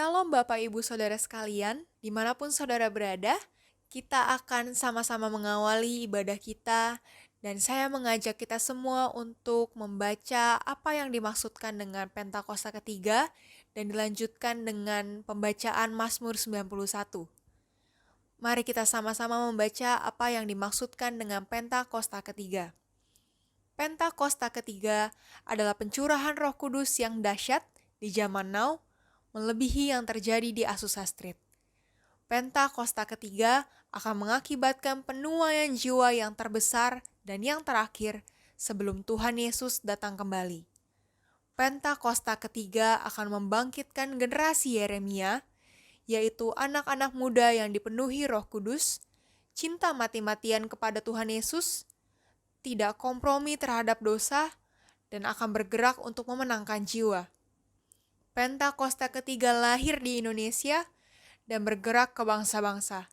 Shalom Bapak Ibu Saudara sekalian, dimanapun saudara berada, kita akan sama-sama mengawali ibadah kita dan saya mengajak kita semua untuk membaca apa yang dimaksudkan dengan Pentakosta ketiga dan dilanjutkan dengan pembacaan Mazmur 91. Mari kita sama-sama membaca apa yang dimaksudkan dengan Pentakosta ketiga. Pentakosta ketiga adalah pencurahan Roh Kudus yang dahsyat di zaman now, melebihi yang terjadi di Azusa Street. Pentakosta ketiga akan mengakibatkan penuaian jiwa yang terbesar dan yang terakhir sebelum Tuhan Yesus datang kembali. Pentakosta ketiga akan membangkitkan generasi Yeremia, yaitu anak-anak muda yang dipenuhi Roh Kudus, cinta mati-matian kepada Tuhan Yesus, tidak kompromi terhadap dosa, dan akan bergerak untuk memenangkan jiwa. Pentakosta ketiga lahir di Indonesia dan bergerak ke bangsa-bangsa.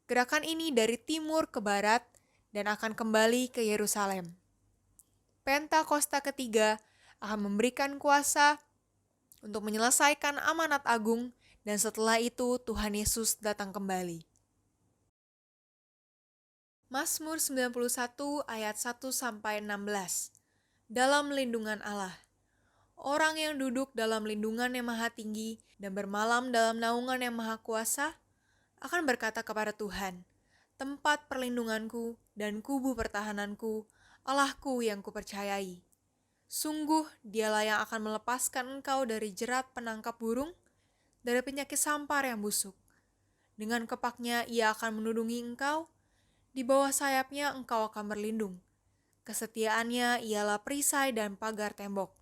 Gerakan ini dari timur ke barat dan akan kembali ke Yerusalem. Pentakosta ketiga akan memberikan kuasa untuk menyelesaikan amanat agung dan setelah itu Tuhan Yesus datang kembali. Mazmur 91 ayat 1-16. Dalam lindungan Allah. Orang yang duduk dalam lindungan yang maha tinggi dan bermalam dalam naungan yang maha kuasa akan berkata kepada Tuhan, tempat perlindunganku dan kubu pertahananku, Allahku yang kupercayai. Sungguh dialah yang akan melepaskan engkau dari jerat penangkap burung, dari penyakit sampar yang busuk. Dengan kepaknya ia akan menudungi engkau, di bawah sayapnya engkau akan berlindung. Kesetiaannya ialah perisai dan pagar tembok.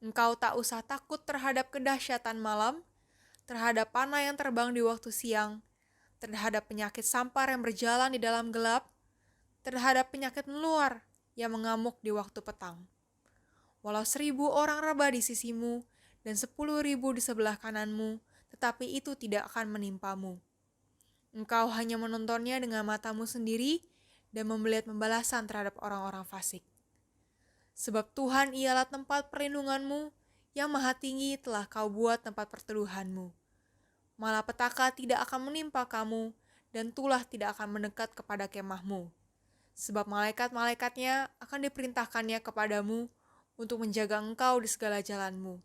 Engkau tak usah takut terhadap kedahsyatan malam, terhadap panah yang terbang di waktu siang, terhadap penyakit sampar yang berjalan di dalam gelap, terhadap penyakit menular yang mengamuk di waktu petang. Walau 1.000 orang rebah di sisimu dan 10.000 di sebelah kananmu, tetapi itu tidak akan menimpamu. Engkau hanya menontonnya dengan matamu sendiri dan melihat pembalasan terhadap orang-orang fasik. Sebab Tuhan ialah tempat perlindunganmu, yang maha tinggi telah kau buat tempat perteduhanmu. Malapetaka tidak akan menimpa kamu, dan tulah tidak akan mendekat kepada kemahmu. Sebab malaikat-malaikatnya akan diperintahkannya kepadamu untuk menjaga engkau di segala jalanmu.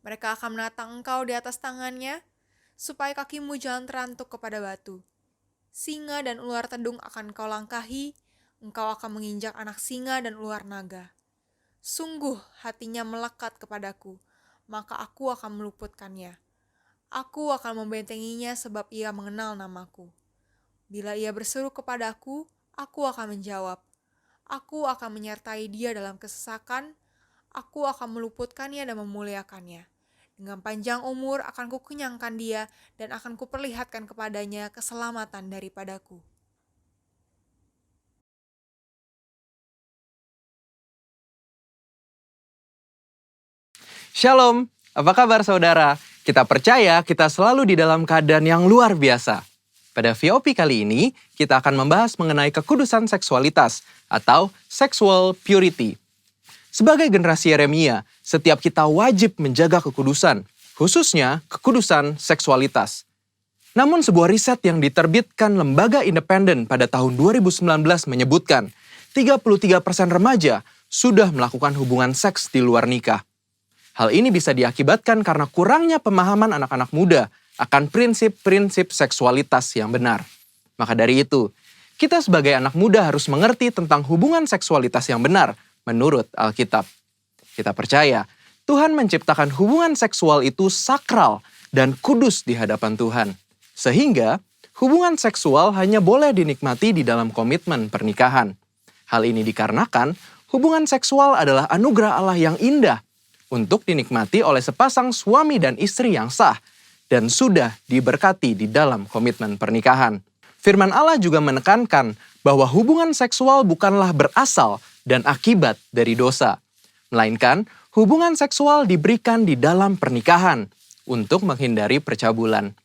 Mereka akan menatang engkau di atas tangannya, supaya kakimu jangan terantuk kepada batu. Singa dan ular tedung akan kau langkahi, engkau akan menginjak anak singa dan ular naga. Sungguh hatinya melekat kepadaku, maka aku akan meluputkannya. Aku akan membentenginya sebab ia mengenal namaku. Bila ia berseru kepadaku, aku akan menjawab. Aku akan menyertai dia dalam kesesakan, aku akan meluputkannya dan memuliakannya. Dengan panjang umur akan kukenyangkan dia dan akan kuperlihatkan kepadanya keselamatan daripadaku. Shalom, apa kabar saudara? Kita percaya kita selalu di dalam keadaan yang luar biasa. Pada VOP kali ini, kita akan membahas mengenai kekudusan seksualitas atau sexual purity. Sebagai generasi Yeremia, setiap kita wajib menjaga kekudusan, khususnya kekudusan seksualitas. Namun sebuah riset yang diterbitkan lembaga independen pada tahun 2019 menyebutkan 33% remaja sudah melakukan hubungan seks di luar nikah. Hal ini bisa diakibatkan karena kurangnya pemahaman anak-anak muda akan prinsip-prinsip seksualitas yang benar. Maka dari itu, kita sebagai anak muda harus mengerti tentang hubungan seksualitas yang benar menurut Alkitab. Kita percaya Tuhan menciptakan hubungan seksual itu sakral dan kudus di hadapan Tuhan. Sehingga hubungan seksual hanya boleh dinikmati di dalam komitmen pernikahan. Hal ini dikarenakan hubungan seksual adalah anugerah Allah yang indah untuk dinikmati oleh sepasang suami dan istri yang sah dan sudah diberkati di dalam komitmen pernikahan. Firman Allah juga menekankan bahwa hubungan seksual bukanlah berasal dan akibat dari dosa, melainkan hubungan seksual diberikan di dalam pernikahan untuk menghindari percabulan.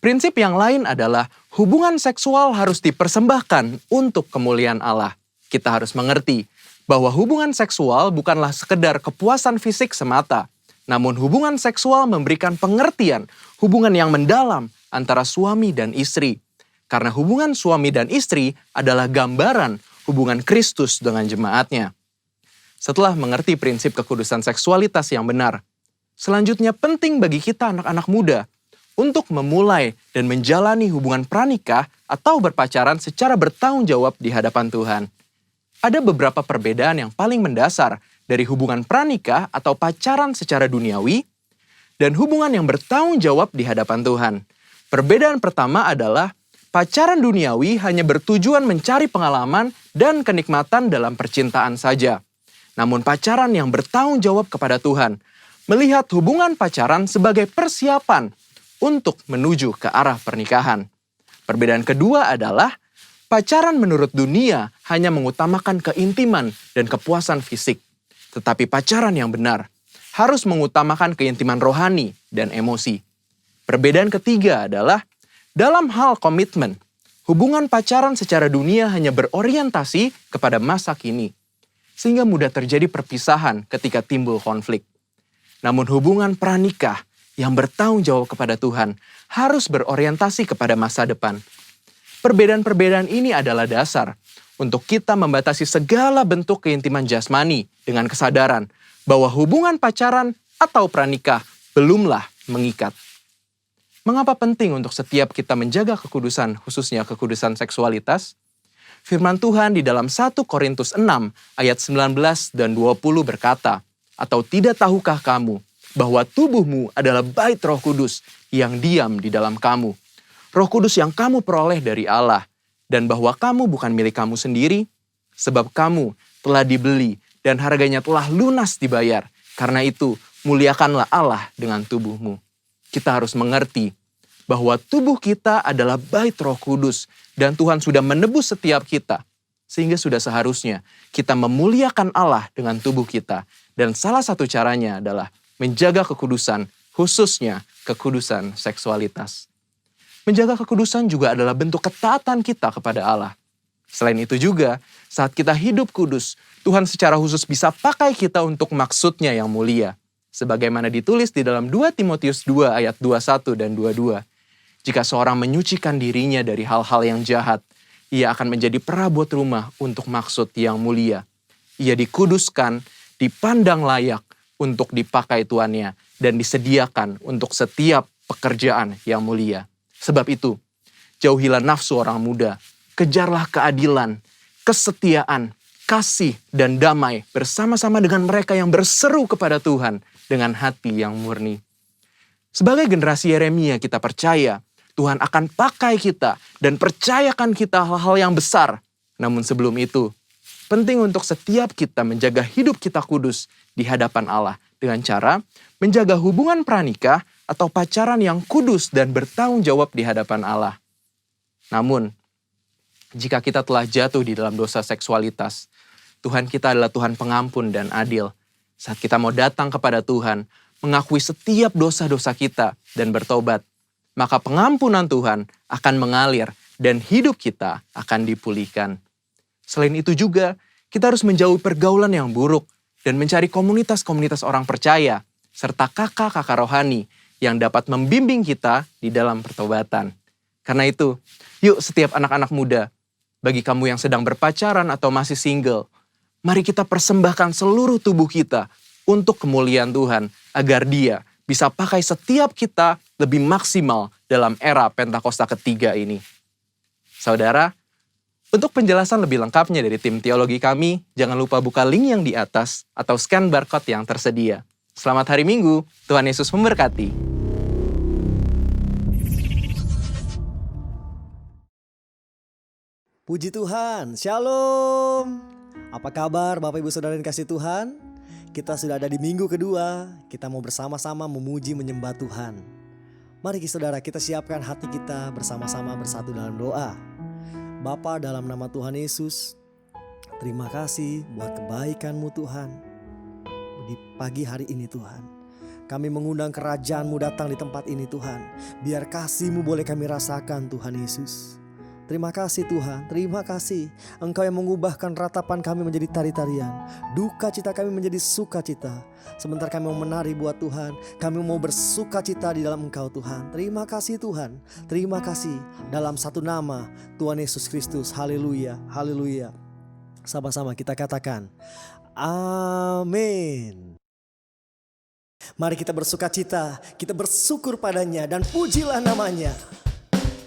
Prinsip yang lain adalah hubungan seksual harus dipersembahkan untuk kemuliaan Allah. Kita harus mengerti bahwa hubungan seksual bukanlah sekedar kepuasan fisik semata, Namun hubungan seksual memberikan pengertian hubungan yang mendalam antara suami dan istri. Karena hubungan suami dan istri adalah gambaran hubungan Kristus dengan jemaatnya. Setelah mengerti prinsip kekudusan seksualitas yang benar, selanjutnya penting bagi kita anak-anak muda untuk memulai dan menjalani hubungan pranikah atau berpacaran secara bertanggung jawab di hadapan Tuhan. Ada beberapa perbedaan yang paling mendasar dari hubungan pranikah atau pacaran secara duniawi dan hubungan yang bertanggung jawab di hadapan Tuhan. Perbedaan pertama adalah pacaran duniawi hanya bertujuan mencari pengalaman dan kenikmatan dalam percintaan saja. Namun pacaran yang bertanggung jawab kepada Tuhan melihat hubungan pacaran sebagai persiapan untuk menuju ke arah pernikahan. Perbedaan kedua adalah pacaran menurut dunia hanya mengutamakan keintiman dan kepuasan fisik. Tetapi pacaran yang benar harus mengutamakan keintiman rohani dan emosi. Perbedaan ketiga adalah dalam hal komitmen, hubungan pacaran secara dunia hanya berorientasi kepada masa kini, sehingga mudah terjadi perpisahan ketika timbul konflik. Namun hubungan pranikah yang bertanggung jawab kepada Tuhan harus berorientasi kepada masa depan. Perbedaan-perbedaan ini adalah dasar untuk kita membatasi segala bentuk keintiman jasmani dengan kesadaran bahwa hubungan pacaran atau pranikah belumlah mengikat. Mengapa penting untuk setiap kita menjaga kekudusan, khususnya kekudusan seksualitas? Firman Tuhan di dalam 1 Korintus 6 ayat 19 dan 20 berkata, "Atau tidak tahukah kamu bahwa tubuhmu adalah bait Roh Kudus yang diam di dalam kamu? Roh Kudus yang kamu peroleh dari Allah, dan bahwa kamu bukan milik kamu sendiri, sebab kamu telah dibeli dan harganya telah lunas dibayar. Karena itu, muliakanlah Allah dengan tubuhmu." Kita harus mengerti bahwa tubuh kita adalah bait Roh Kudus dan Tuhan sudah menebus setiap kita. Sehingga sudah seharusnya kita memuliakan Allah dengan tubuh kita. Dan salah satu caranya adalah menjaga kekudusan, khususnya kekudusan seksualitas. Menjaga kekudusan juga adalah bentuk ketaatan kita kepada Allah. Selain itu juga, saat kita hidup kudus, Tuhan secara khusus bisa pakai kita untuk maksudnya yang mulia. Sebagaimana ditulis di dalam 2 Timotius 2 ayat 21 dan 22. Jika seorang menyucikan dirinya dari hal-hal yang jahat, ia akan menjadi perabot rumah untuk maksud yang mulia. Ia dikuduskan, dipandang layak untuk dipakai tuannya, dan disediakan untuk setiap pekerjaan yang mulia. Sebab itu, jauhilah nafsu orang muda, kejarlah keadilan, kesetiaan, kasih, dan damai bersama-sama dengan mereka yang berseru kepada Tuhan dengan hati yang murni. Sebagai generasi Yeremia kita percaya Tuhan akan pakai kita dan percayakan kita hal-hal yang besar. Namun sebelum itu, penting untuk setiap kita menjaga hidup kita kudus di hadapan Allah dengan cara menjaga hubungan pranikah atau pacaran yang kudus dan bertanggung jawab di hadapan Allah. Namun, jika kita telah jatuh di dalam dosa seksualitas, Tuhan kita adalah Tuhan pengampun dan adil. Saat kita mau datang kepada Tuhan, mengakui setiap dosa-dosa kita dan bertobat, maka pengampunan Tuhan akan mengalir dan hidup kita akan dipulihkan. Selain itu juga, kita harus menjauhi pergaulan yang buruk dan mencari komunitas-komunitas orang percaya, serta kakak-kakak rohani yang dapat membimbing kita di dalam pertobatan. Karena itu, yuk setiap anak-anak muda, bagi kamu yang sedang berpacaran atau masih single, mari kita persembahkan seluruh tubuh kita untuk kemuliaan Tuhan, agar Dia bisa pakai setiap kita lebih maksimal dalam era Pentakosta ketiga ini. Saudara, untuk penjelasan lebih lengkapnya dari tim teologi kami, jangan lupa buka link yang di atas atau scan barcode yang tersedia. Selamat hari Minggu, Tuhan Yesus memberkati. Puji Tuhan, Shalom. Apa kabar Bapak Ibu Saudara yang kasih Tuhan? Kita sudah ada di minggu kedua, kita mau bersama-sama memuji menyembah Tuhan. Mari saudara kita siapkan hati kita bersama-sama bersatu dalam doa. Bapa, dalam nama Tuhan Yesus, terima kasih buat kebaikan-Mu Tuhan. Di pagi hari ini Tuhan, kami mengundang kerajaan-Mu datang di tempat ini Tuhan. Biar kasih-Mu boleh kami rasakan Tuhan Yesus. Terima kasih Tuhan, terima kasih. Engkau yang mengubahkan ratapan kami menjadi tari-tarian, duka cita kami menjadi sukacita. Sebentar kami mau menari buat Tuhan, kami mau bersukacita di dalam Engkau Tuhan. Terima kasih Tuhan, terima kasih. Dalam satu nama Tuhan Yesus Kristus, haleluya, haleluya. Sama-sama kita katakan, amin. Mari kita bersukacita, kita bersyukur padanya dan pujilah namanya.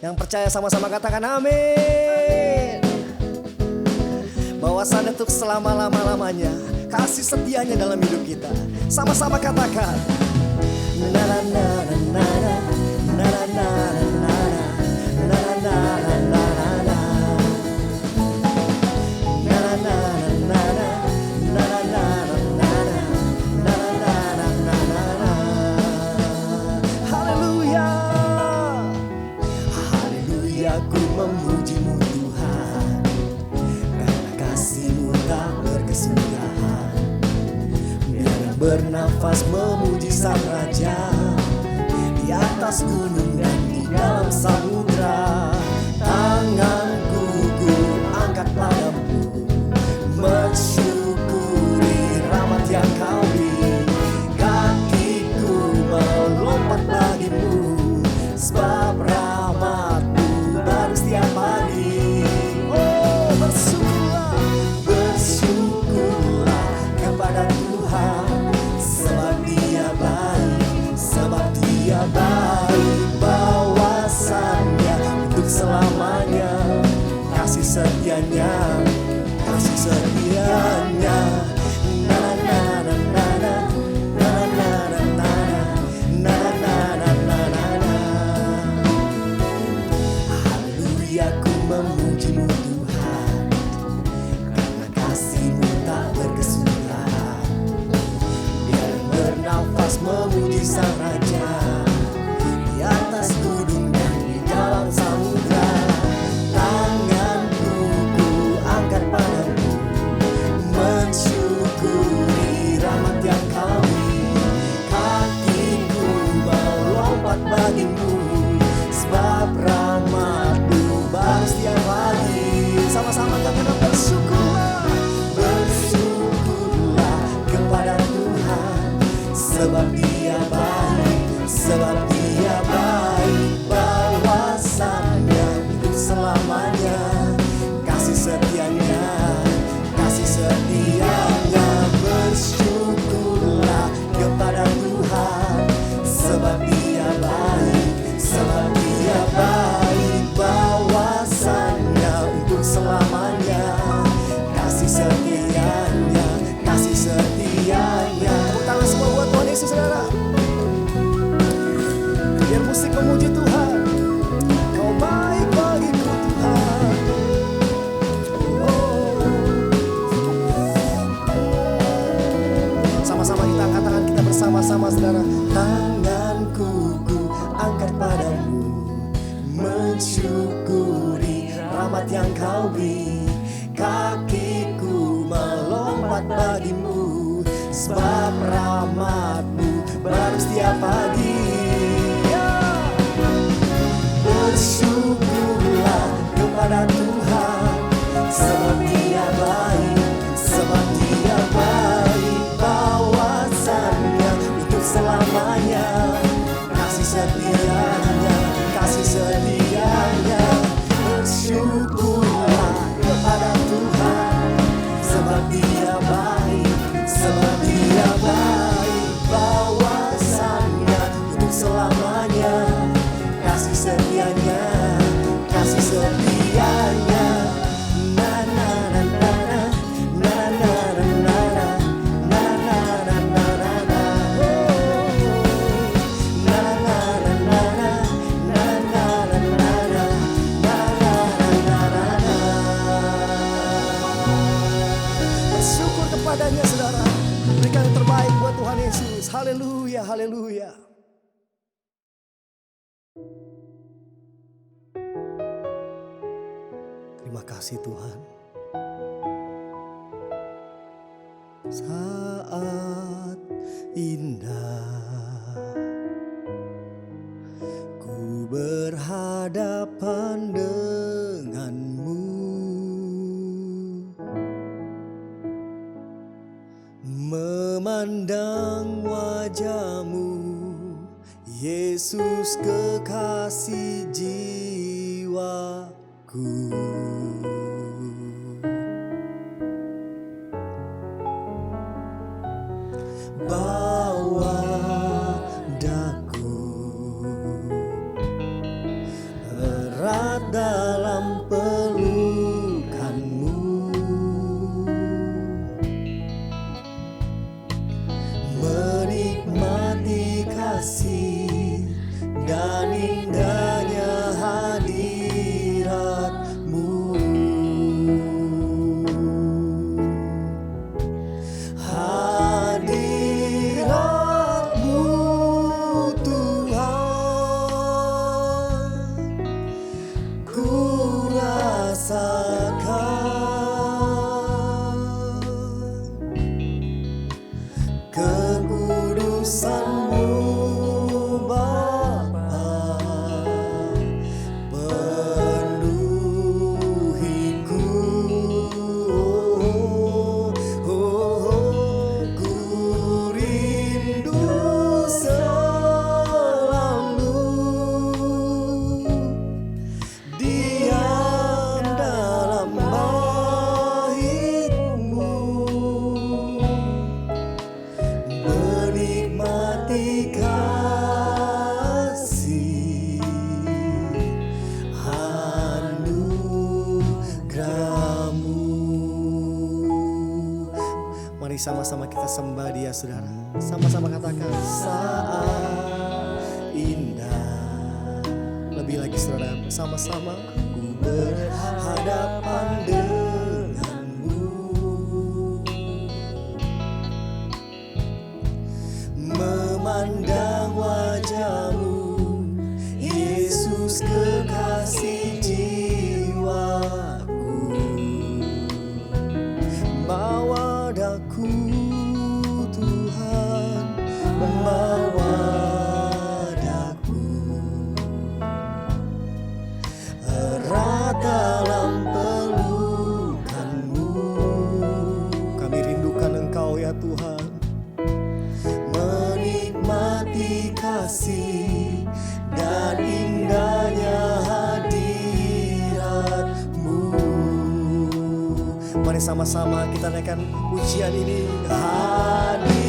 Yang percaya sama-sama katakan amin. Bahwasannya untuk selama-lama-lamanya kasih setianya dalam hidup kita. Sama-sama katakan, na na na na na na na na na na na na. Aku memuji-Mu Tuhan, karena kasih-Mu tak berkesudahan. Biar bernafas memuji Sang Raja, di atas gunung dan di dalam samudra. Tanganku ku angkat padamu, mensyukuri rahmat yang Kau beri. Kakiku melompat bagimu, sebab rahmat-Mu setiap pagi. Oh, bersyukurlah, bersyukurlah kepada Tuhan, sebab Dia baik, sebab Dia baik. Bahwasannya untuk selamanya kasih setianya, kasih setianya. Na na na na na na na na na na na na na. Aku memuji-Mu Tuhan, karena kasih-Mu tak berkesudahan. Biar bernafas memuji Sang Raja, di atas gunung dan di dalam samudra. Tanganku ku angkat padamu, mensyukuri rahmat yang Kau beri. Kakiku melompat bagimu, sebab rahmat-Mu baru setiap hari. Sama-sama katakan bersyukurlah, bersyukurlah kepada Tuhan, sebab Dia baik, sebab Dia baik. Bahwasannya untuk selamanya kasih setianya, kasih setianya. Bersyukurlah kepada Tuhan, sebab Dia baik, sebab Dia baik. Bahwasannya untuk selamanya kasih setianya, kasih setianya. Tepuk tangan semua buat Tuhan Yesus, saudara. Biar musik memuji Tuhan. Kau baik bagiku Tuhan. Oh. Sama-sama kita angkat tangan kita bersama-sama, saudara. Tanganku ku angkat padamu, mensyukuri rahmat yang Kau beri. Kakiku melompat bagimu, sebab rahmat-Mu baru setiap pagi. Bersyukurlah kepada Tuhan, sebab Dia baik, sebab Dia baik. Bahwasannya untuk selamanya kasih setianya, kasih setianya. Bersyukurlah kepada Tuhan, sebab Dia baik, sebab Dia baik. Bahwasannya untuk selamanya kasih setianya, kasih setianya. Na na na na na na na na na na na na na na na. Na na na na na na na na na na na na. Bersyukur kepadanya, saudara. Berikan yang terbaik buat Tuhan Yesus. Haleluya, haleluya. Terima kasih Tuhan. Saat indah ku berhadapan dengan kekasih jiwaku. Bawa daku erat dalam pelukanmu, menikmati kasih dan indahnya hadiratmu. Hadiratmu Tuhan, ku rasakan kekudusan-Mu Bapa, penuhiku. Ku rindu selalu diam dalam bait-Mu, menikmati kasih anugerah-Mu. Mari sama-sama kita sembah Dia, saudara. Sama-sama katakan, saat indah. Lebih lagi, saudara, bersama-sama ku berhadapan denganmu, memandang wajah-Mu, Yesus kekasih jiwaku. Bawa daku Tuhan, bawa daku erat dalam pelukan-Mu. Kami rindukan Engkau ya Tuhan, menikmati kasih dan indahnya hadirat-Mu. Mari sama-sama kita naikkan pujian ini. Hadirat-Mu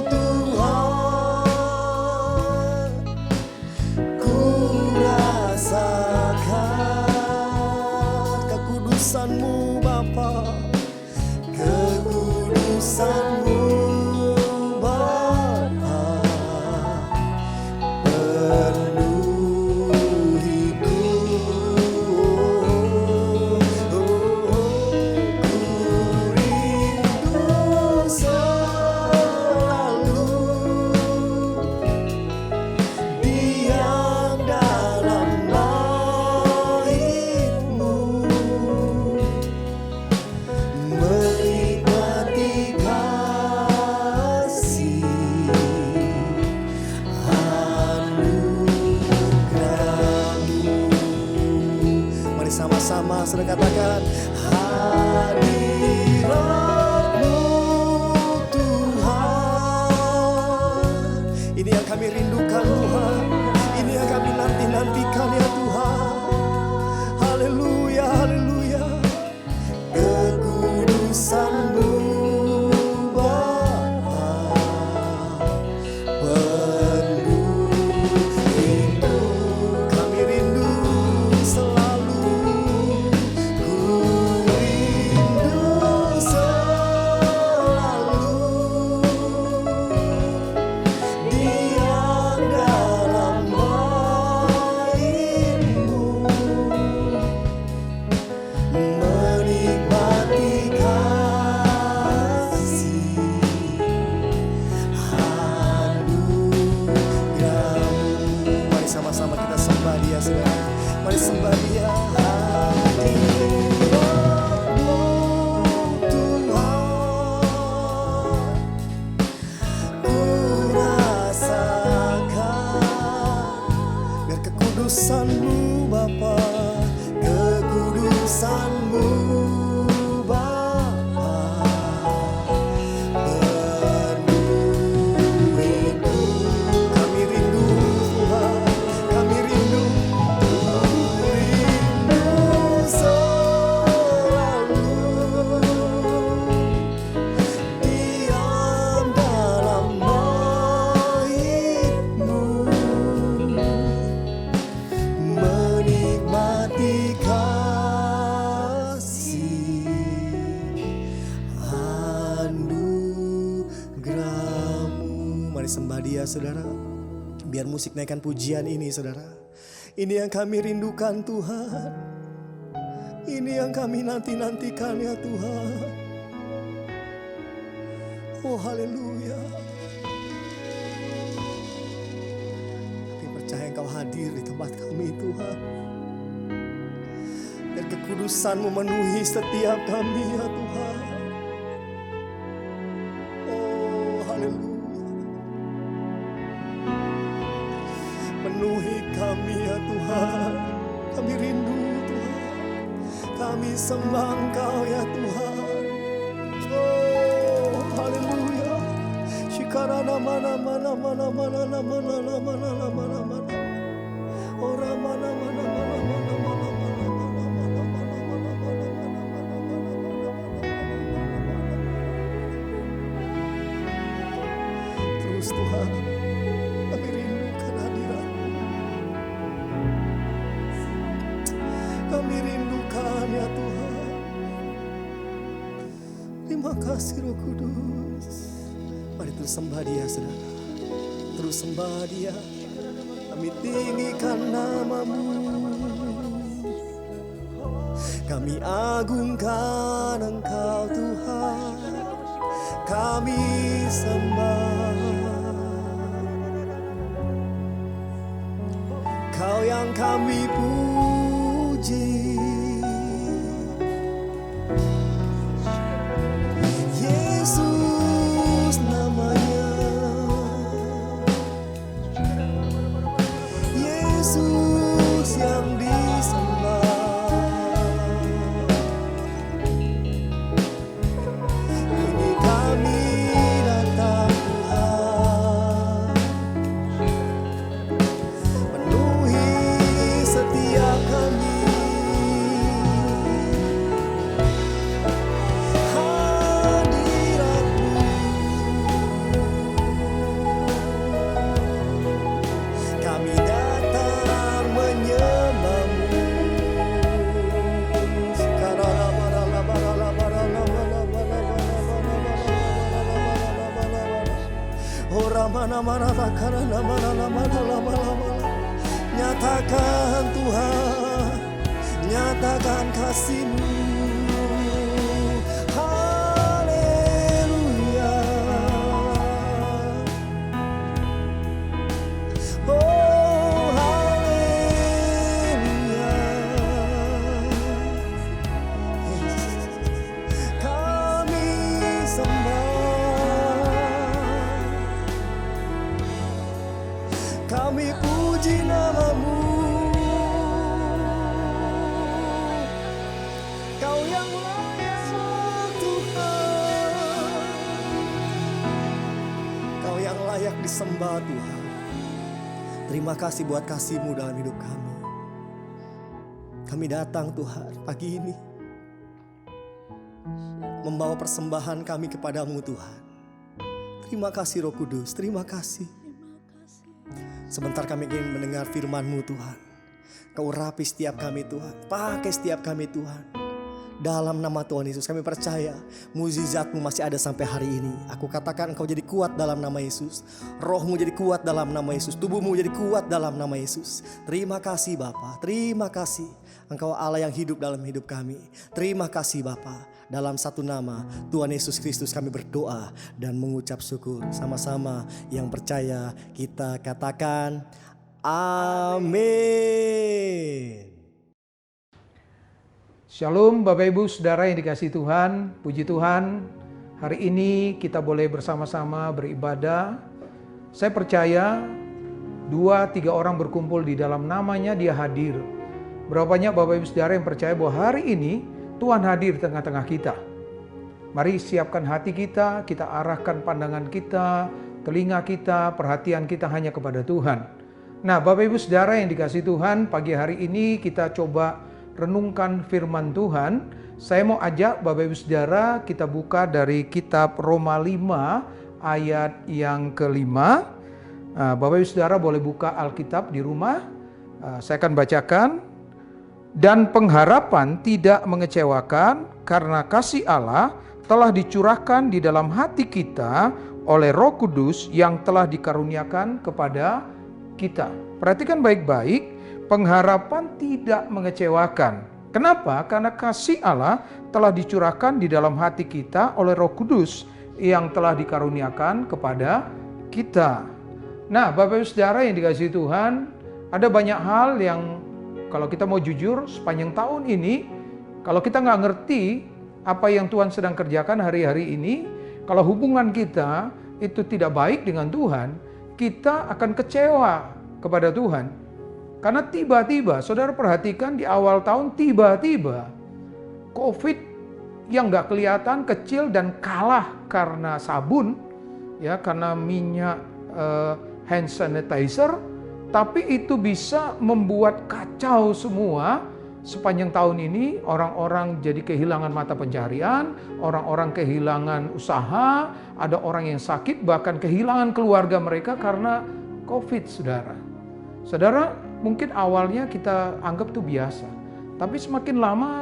Tuhan, ku rasakan kekudusan-Mu Bapa, kekudusan-Mu Bapa, penuhiku. Ku rindu selalu diam dalam bait-Mu, menikmati kasih anugerah-Mu. Mari sama-sama saudara katakan, hadirat-Mu Tuhan. Ini yang kami rindukan Tuhan, ini yang kami nanti-nantikan ya Tuhan. Haleluya, haleluya. Kekudusan-Mu Bapa, penuhiku. Kami rindu selalu, ku rindu selalu diam dalam bait-Mu, menikmati kasih anugerah-Mu. Mari sama-sama kita sembah Dia, saudara. Mari sembah Dia. Hadirat-Mu Tuhan, ku rasakan biar kekudusan-Mu Bapa, kekudusan-Mu Bapa, penuhiku. Kami saudara. Biar musik naikkan pujian ini saudara. Ini yang kami rindukan Tuhan. Ini yang kami nanti-nantikan ya Tuhan. Oh haleluya. Kami percaya Engkau hadir di tempat kami Tuhan. Dan kekudusan memenuhi setiap kami ya Tuhan. Oh haleluya. Penuhi kami ya Tuhan. Kami rindu Tuhan. Kami sembah Engkau ya Tuhan. Oh haleluya. Shikarana mana mana mana mana mana mana mana mana mana. Ora mana mana mana mana mana. Terus Tuhan, kami rindukan hadirat-Mu. Kami rindukan ya Tuhan. Terima kasih Roh Kudus. Mari terus sembah Dia saudara. Terus sembah Dia. Kami tinggikan nama-Mu. Kami agungkan Engkau Tuhan. Kami sembah. Kau yang kami puji. Yesus namanya. Yesus yang disembah. Ini kami datang Tuhan. Penuhi setiap kami. Hadirat-Mu. Kami datang menyembah-Mu. Ora mana-mana takarana mana-mana. Nyatakan Tuhan, nyatakan kasih-Mu. Haleluya. Oh haleluya. Kami sembah. Kami puji nama-Mu. Kau yang layak Tuhan. Kau yang layak disembah Tuhan. Terima kasih buat kasih-Mu dalam hidup kami. Kami datang Tuhan pagi ini membawa persembahan kami kepadamu Tuhan. Terima kasih Roh Kudus, terima kasih. Sebentar kami ingin mendengar firman-Mu Tuhan. Kau urapi setiap kami Tuhan. Pakai setiap kami Tuhan. Dalam nama Tuhan Yesus kami percaya mukjizat-Mu masih ada sampai hari ini. Aku katakan Engkau jadi kuat dalam nama Yesus. Roh-Mu jadi kuat dalam nama Yesus. Tubuh-Mu jadi kuat dalam nama Yesus. Terima kasih Bapa. Terima kasih. Engkau Allah yang hidup dalam hidup kami. Terima kasih Bapa. Dalam satu nama Tuhan Yesus Kristus kami berdoa dan mengucap syukur. Sama-sama yang percaya kita katakan amin. Shalom Bapak Ibu Saudara yang dikasihi Tuhan, puji Tuhan. Hari ini kita boleh bersama-sama beribadah. Saya percaya 2-3 orang berkumpul di dalam namanya Dia hadir. Berapa banyak Bapak Ibu Saudara yang percaya bahwa hari ini Tuhan hadir di tengah-tengah kita. Mari siapkan hati kita, kita arahkan pandangan kita, telinga kita, perhatian kita hanya kepada Tuhan. Nah Bapak Ibu Saudara yang dikasihi Tuhan, pagi hari ini kita coba renungkan firman Tuhan. Saya mau ajak Bapak Ibu Saudara kita buka dari kitab Roma 5 ayat yang ke-5. Bapak Ibu Saudara boleh buka Alkitab di rumah. Saya akan bacakan. Dan pengharapan tidak mengecewakan karena kasih Allah telah dicurahkan di dalam hati kita oleh Roh Kudus yang telah dikaruniakan kepada kita. Perhatikan baik-baik, pengharapan tidak mengecewakan. Kenapa? Karena kasih Allah telah dicurahkan di dalam hati kita oleh Roh Kudus yang telah dikaruniakan kepada kita. Nah, Bapak Ibu Saudara yang dikasihi Tuhan, ada banyak hal yang kalau kita mau jujur sepanjang tahun ini, kalau kita nggak ngerti apa yang Tuhan sedang kerjakan hari-hari ini, kalau hubungan kita itu tidak baik dengan Tuhan, kita akan kecewa kepada Tuhan. Karena tiba-tiba, saudara perhatikan di awal tahun tiba-tiba COVID yang nggak kelihatan kecil dan kalah karena sabun, ya karena minyak hand sanitizer, tapi itu bisa membuat kacau semua. Sepanjang tahun ini orang-orang jadi kehilangan mata pencaharian, orang-orang kehilangan usaha, ada orang yang sakit, bahkan kehilangan keluarga mereka karena COVID, saudara. Saudara, mungkin awalnya kita anggap itu biasa. Tapi semakin lama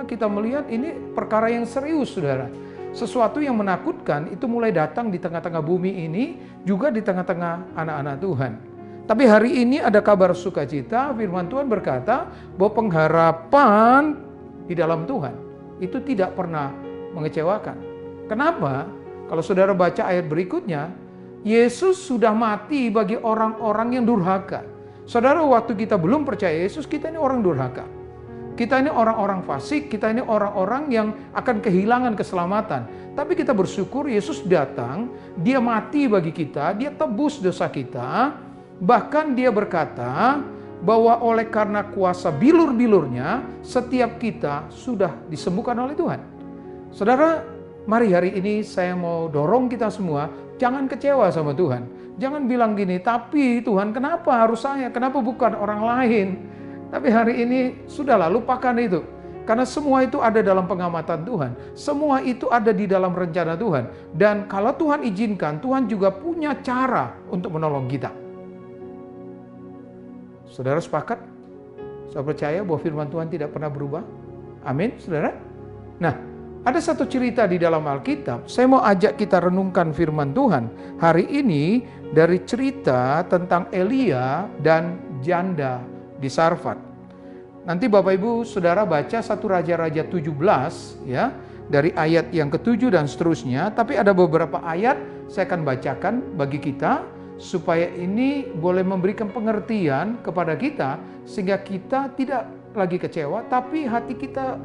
kita melihat ini perkara yang serius, saudara. Sesuatu yang menakutkan itu mulai datang di tengah-tengah bumi ini, juga di tengah-tengah anak-anak Tuhan. Tapi hari ini ada kabar sukacita, firman Tuhan berkata bahwa pengharapan di dalam Tuhan itu tidak pernah mengecewakan. Kenapa? Kalau saudara baca ayat berikutnya, Yesus sudah mati bagi orang-orang yang durhaka. Saudara, waktu kita belum percaya Yesus, kita ini orang durhaka. Kita ini orang-orang fasik, kita ini orang-orang yang akan kehilangan keselamatan. Tapi kita bersyukur Yesus datang, dia mati bagi kita, dia tebus dosa kita. Bahkan dia berkata bahwa oleh karena kuasa bilur-bilurnya, setiap kita sudah disembuhkan oleh Tuhan. Saudara, mari hari ini saya mau dorong kita semua, jangan kecewa sama Tuhan. Jangan bilang gini, tapi Tuhan kenapa harus saya, kenapa bukan orang lain? Tapi hari ini sudahlah, lupakan itu. Karena semua itu ada dalam pengamatan Tuhan. Semua itu ada di dalam rencana Tuhan. Dan kalau Tuhan izinkan, Tuhan juga punya cara untuk menolong kita. Saudara sepakat? Saya percaya bahwa firman Tuhan tidak pernah berubah. Amin, saudara. Nah, ada satu cerita di dalam Alkitab. Saya mau ajak kita renungkan firman Tuhan hari ini dari cerita tentang Elia dan janda di Sarfat. Nanti Bapak Ibu Saudara baca 1 Raja-Raja 17 ya, dari ayat yang ke-7 dan seterusnya, tapi ada beberapa ayat saya akan bacakan bagi kita supaya ini boleh memberikan pengertian kepada kita sehingga kita tidak lagi kecewa, tapi hati kita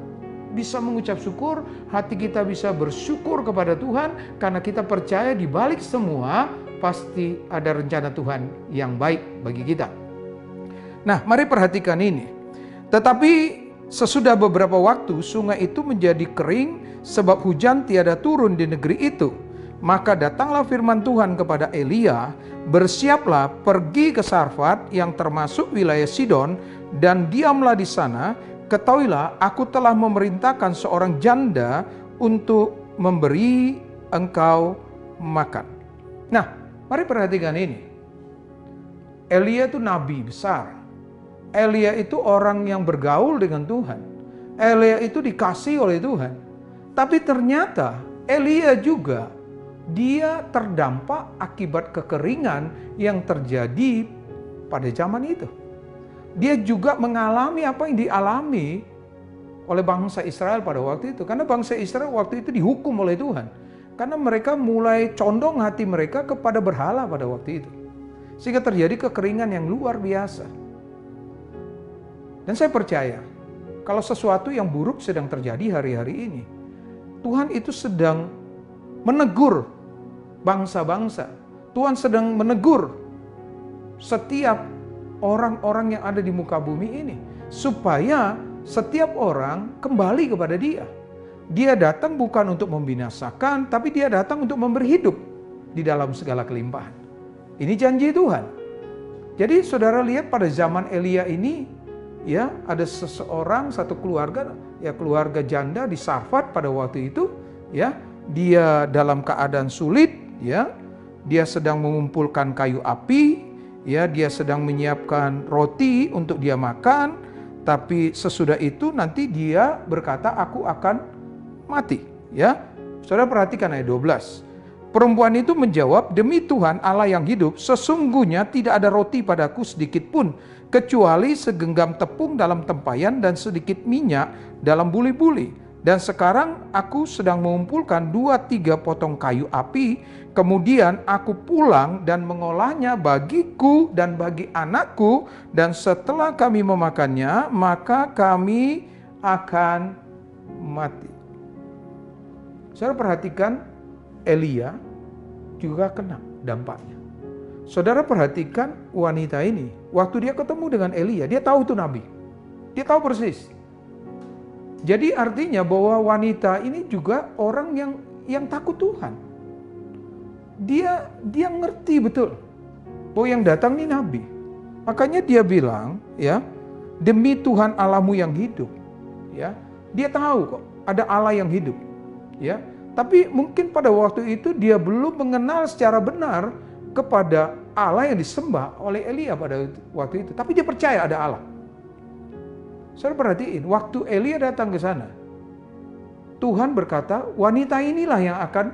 bisa mengucap syukur, hati kita bisa bersyukur kepada Tuhan karena kita percaya di balik semua pasti ada rencana Tuhan yang baik bagi kita. Nah, mari perhatikan ini. Tetapi sesudah beberapa waktu sungai itu menjadi kering sebab hujan tiada turun di negeri itu. Maka datanglah firman Tuhan kepada Elia, bersiaplah pergi ke Sarfat yang termasuk wilayah Sidon dan diamlah di sana. Ketahuilah aku telah memerintahkan seorang janda untuk memberi engkau makan. Nah, mari perhatikan ini. Elia itu nabi besar. Elia itu orang yang bergaul dengan Tuhan. Elia itu dikasih oleh Tuhan. Tapi ternyata Elia juga dia terdampak akibat kekeringan yang terjadi pada zaman itu. Dia juga mengalami apa yang dialami oleh bangsa Israel pada waktu itu. Karena bangsa Israel waktu itu dihukum oleh Tuhan. Karena mereka mulai condong hati mereka kepada berhala pada waktu itu. Sehingga terjadi kekeringan yang luar biasa. Dan saya percaya, kalau sesuatu yang buruk sedang terjadi hari-hari ini, Tuhan itu sedang menegur bangsa-bangsa. Tuhan sedang menegur setiap orang-orang yang ada di muka bumi ini. Supaya setiap orang kembali kepada Dia. Dia datang bukan untuk membinasakan, tapi Dia datang untuk memberi hidup di dalam segala kelimpahan. Ini janji Tuhan. Jadi saudara lihat pada zaman Elia ini, ya ada seseorang, satu keluarga, ya keluarga janda di Sarfat pada waktu itu, ya dia dalam keadaan sulit, ya dia sedang mengumpulkan kayu api, ya dia sedang menyiapkan roti untuk dia makan, tapi sesudah itu nanti dia berkata aku akan mati, ya. Saudara perhatikan ayat 12. Perempuan itu menjawab, demi Tuhan Allah yang hidup, sesungguhnya tidak ada roti padaku sedikit pun, kecuali segenggam tepung dalam tempayan dan sedikit minyak dalam buli-buli. Dan sekarang aku sedang mengumpulkan 2-3 potong kayu api, kemudian aku pulang dan mengolahnya bagiku dan bagi anakku, dan setelah kami memakannya, maka kami akan mati. Saudara perhatikan, Elia juga kena dampaknya. Saudara perhatikan wanita ini, waktu dia ketemu dengan Elia, dia tahu itu nabi. Dia tahu persis. Jadi artinya bahwa wanita ini juga orang yang takut Tuhan. Dia ngerti betul bahwa yang datang ini nabi. Makanya dia bilang, ya, demi Tuhan Allahmu yang hidup. Ya, dia tahu kok ada Allah yang hidup. Ya, tapi mungkin pada waktu itu dia belum mengenal secara benar kepada Allah yang disembah oleh Elia pada waktu itu. Tapi dia percaya ada Allah. Saudara perhatiin, waktu Elia datang ke sana, Tuhan berkata, wanita inilah yang akan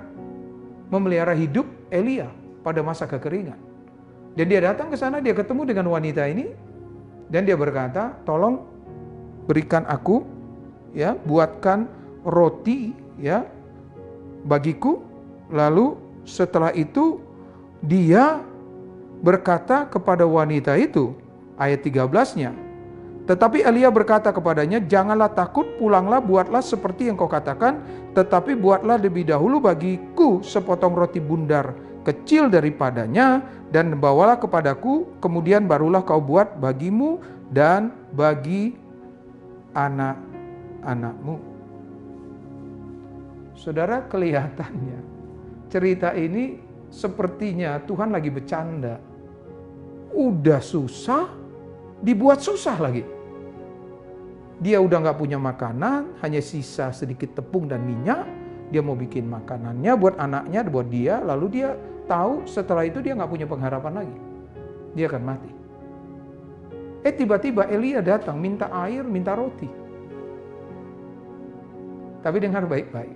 memelihara hidup Elia pada masa kekeringan. Dan dia datang ke sana, dia ketemu dengan wanita ini, dan dia berkata, tolong berikan aku, ya, buatkan roti, ya, bagiku. Lalu setelah itu dia berkata kepada wanita itu, ayat 13-nya, tetapi Elia berkata kepadanya, janganlah takut, pulanglah, buatlah seperti yang kau katakan, tetapi buatlah lebih dahulu bagiku sepotong roti bundar kecil daripadanya, dan bawalah kepadaku, kemudian barulah kau buat bagimu dan bagi anak-anakmu. Saudara, kelihatannya cerita ini sepertinya Tuhan lagi bercanda. Udah susah, dibuat susah lagi. Dia udah gak punya makanan, hanya sisa sedikit tepung dan minyak. Dia mau bikin makanannya buat anaknya, buat dia. Lalu dia tahu setelah itu dia gak punya pengharapan lagi. Dia akan mati. Tiba-tiba Elia datang minta air, minta roti. Tapi dengar baik-baik.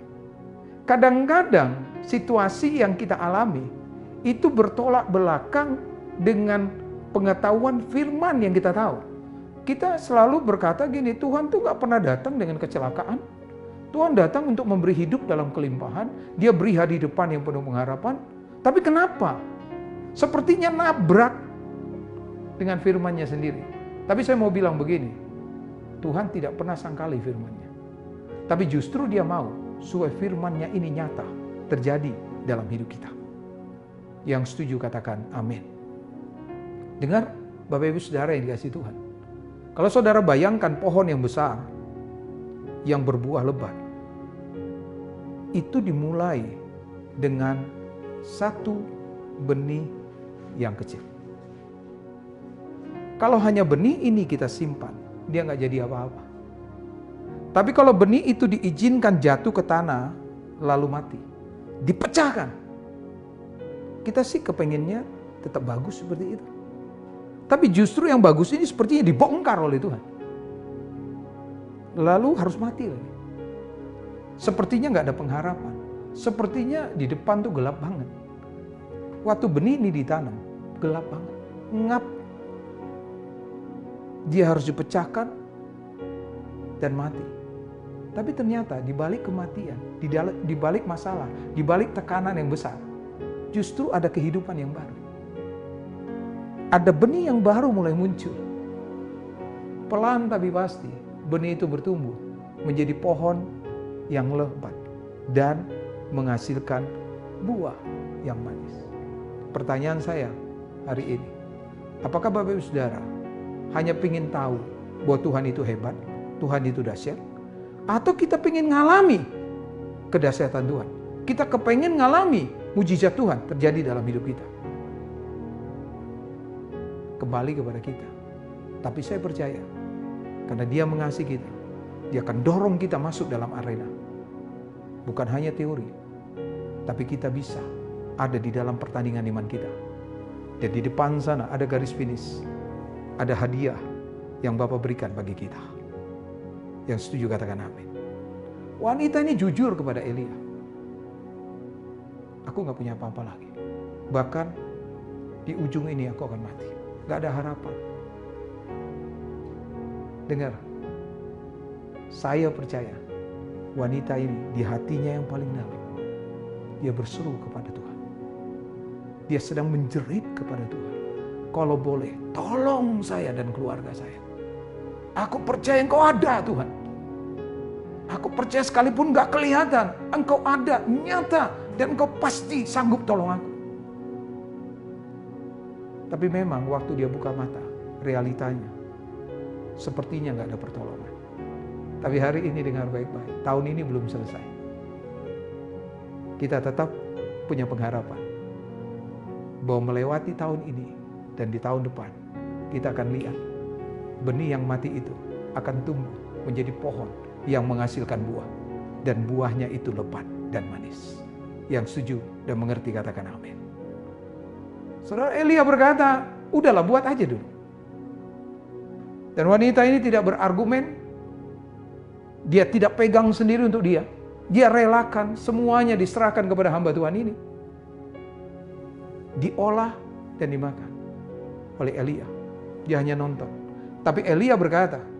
Kadang-kadang situasi yang kita alami itu bertolak belakang dengan pengetahuan firman yang kita tahu. Kita selalu berkata gini, Tuhan tuh gak pernah datang dengan kecelakaan. Tuhan datang untuk memberi hidup dalam kelimpahan. Dia beri hari depan yang penuh pengharapan. Tapi kenapa? Sepertinya nabrak dengan firman-Nya sendiri. Tapi saya mau bilang begini, Tuhan tidak pernah sangkali firman-Nya. Tapi justru Dia mau supaya firman-Nya ini nyata terjadi dalam hidup kita. Yang setuju katakan amin. Dengar Bapak Ibu Saudara yang dikasihi Tuhan. Kalau saudara bayangkan pohon yang besar, yang berbuah lebat, itu dimulai dengan satu benih yang kecil. Kalau hanya benih ini kita simpan, dia nggak jadi apa-apa. Tapi kalau benih itu diizinkan jatuh ke tanah, lalu mati, dipecahkan. Kita sih kepengennya tetap bagus seperti itu. Tapi justru yang bagus ini sepertinya dibongkar oleh Tuhan. Lalu harus mati lagi. Sepertinya nggak ada pengharapan. Sepertinya di depan tuh gelap banget. Waktu benih ini ditanam, gelap banget. Ngap. Dia harus dipecahkan dan mati. Tapi ternyata di balik kematian, di balik masalah, di balik tekanan yang besar, justru ada kehidupan yang baru. Ada benih yang baru mulai muncul. Pelan tapi pasti, benih itu bertumbuh menjadi pohon yang lebat dan menghasilkan buah yang manis. Pertanyaan saya hari ini, apakah Bapak Ibu Saudara hanya ingin tahu bahwa Tuhan itu hebat, Tuhan itu dahsyat, atau kita ingin ngalami kedahsyatan Tuhan? Kita kepengen ngalami mujizat Tuhan terjadi dalam hidup kita. Kembali kepada kita. Tapi saya percaya, karena Dia mengasihi kita, Dia akan dorong kita masuk dalam arena. Bukan hanya teori, tapi kita bisa ada di dalam pertandingan iman kita. Dan di depan sana ada garis finish, ada hadiah yang Bapa berikan bagi kita. Yang setuju katakan amin. Wanita ini jujur kepada Elia. aku gak punya apa-apa lagi. Bahkan di ujung ini aku akan mati. Gak ada harapan. Dengar, saya percaya wanita ini di hatinya yang paling dalam, dia berseru kepada Tuhan. Dia sedang menjerit kepada Tuhan. Kalau boleh, tolong saya dan keluarga saya. Aku percaya Engkau ada, Tuhan. Aku percaya sekalipun gak kelihatan, Engkau ada, nyata, dan Engkau pasti sanggup tolong aku. Tapi memang waktu dia buka mata, realitanya sepertinya gak ada pertolongan. Tapi hari ini dengar baik-baik, tahun ini belum selesai. Kita tetap punya pengharapan bahwa melewati tahun ini dan di tahun depan kita akan lihat benih yang mati itu akan tumbuh menjadi pohon yang menghasilkan buah, dan buahnya itu lebat dan manis. Yang setuju dan mengerti katakan amin. Saudara, Elia berkata, udahlah buat aja dulu. Dan wanita ini tidak berargumen, dia tidak pegang sendiri untuk dia. Dia relakan, semuanya diserahkan kepada hamba Tuhan ini. Diolah dan dimakan oleh Elia. Dia hanya nonton. Tapi Elia berkata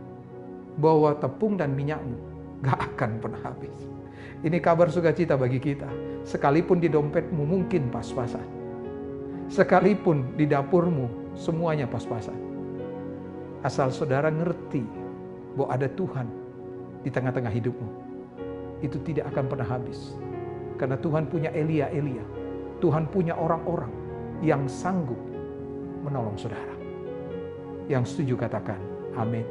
bahwa tepung dan minyakmu gak akan pernah habis. Ini kabar sukacita bagi kita. Sekalipun di dompetmu mungkin pas-pasan, sekalipun di dapurmu semuanya pas-pasan, asal saudara ngerti bahwa ada Tuhan di tengah-tengah hidupmu, itu tidak akan pernah habis. Karena Tuhan punya Elia. Tuhan punya orang-orang yang sanggup menolong saudara. Yang setuju katakan amin.